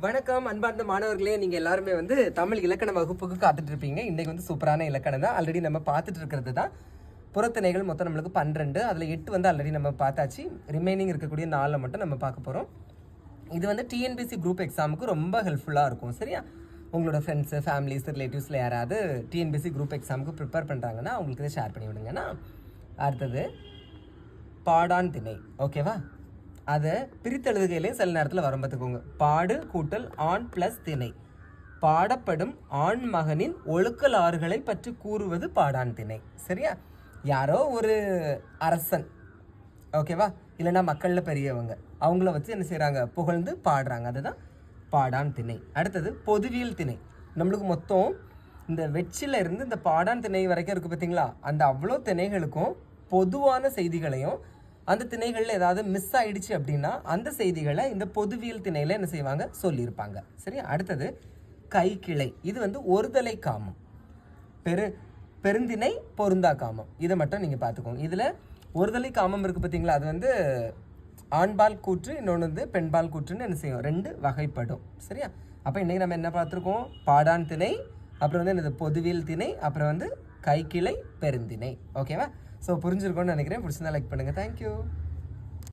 வணக்கம் அன்பார்ந்த மாணவர்களே, நீங்கள் எல்லாருமே தமிழ் இலக்கண வகுப்புக்கு காத்துட்டு இருப்பீங்க. இன்றைக்கி சூப்பரான இலக்கணம் தான். ஆல்ரெடி நம்ம பார்த்துட்டு இருக்கிறது தான் புறத்திணைகள். மொத்தம் நம்மளுக்கு 12, அதில் 8 ஆல்ரெடி நம்ம பார்த்தாச்சு. ரிமைனிங் இருக்கக்கூடிய 4 மட்டும் நம்ம பார்க்க போகிறோம். இது டிஎன்பிசி குரூப் எக்ஸாமுக்கு ரொம்ப ஹெல்ப்ஃபுல்லாக இருக்கும். சரியா? உங்களோட ஃப்ரெண்ட்ஸு, ஃபேமிலிஸ், ரிலேட்டிவ்ஸில் யாராவது டிஎன்பிசி குரூப் எக்ஸாமுக்கு ப்ரிப்பேர் பண்ணுறாங்கன்னா அவங்களுக்கு இதை ஷேர் பண்ணி விடுங்கன்னா. அடுத்தது பாடான் திணை. ஓகேவா? அதை பிரித்தெழுதுகையிலே சில நேரத்தில் வரும் பார்த்துக்கோங்க. பாடு கூட்டல் ஆண் ப்ளஸ் திணை. பாடப்படும் ஆண் மகனின் ஒழுக்கலாறுகளை பற்றி கூறுவது பாடான் திணை. சரியா? யாரோ ஒரு அரசன், ஓகேவா, இல்லைன்னா மக்களில் பெரியவங்க, அவங்கள வச்சு என்ன செய்கிறாங்க, புகழ்ந்து பாடுறாங்க. அதுதான் பாடான் திணை. அடுத்தது பொதுவியல் திணை. நம்மளுக்கு மொத்தம் இந்த வெற்றில இருந்து இந்த பாடான் திணை வரைக்கும் இருக்குது பார்த்தீங்களா? அந்த அவ்வளோ திணைகளுக்கும் பொதுவான செய்திகளையும், அந்த திணைகளில் ஏதாவது மிஸ் ஆயிடுச்சு அப்படின்னா அந்த செய்திகளை இந்த பொதுவியல் திணையில் என்ன செய்வாங்க, சொல்லியிருப்பாங்க. சரி, அடுத்தது கைக்கிளை. இது ஒருதலை காமம். பெருந்திணை பொருந்தா காமம். இதை மட்டும் நீங்கள் பார்த்துக்கோங்க. இதில் ஒருதலை காமம் இருக்குது பார்த்தீங்களா? அது ஆண்பால் கூற்று, இன்னொன்று பெண்பால் கூற்றுன்னு என்ன செய்யும், 2 வகைப்படும். சரியா? அப்போ இன்றைக்கி நம்ம என்ன பார்த்துருக்கோம், பாடான் திணை, அப்புறம் என்னது பொதுவியல் திணை, அப்புறம் கைக்கிளை பெருந்திணை. ஓகேவா? ஸோ புரிஞ்சிருக்கோன்னு நினைக்கிறேன். பிடிச்சிருந்தா லைக் பண்ணுங்கள். தேங்க்யூ.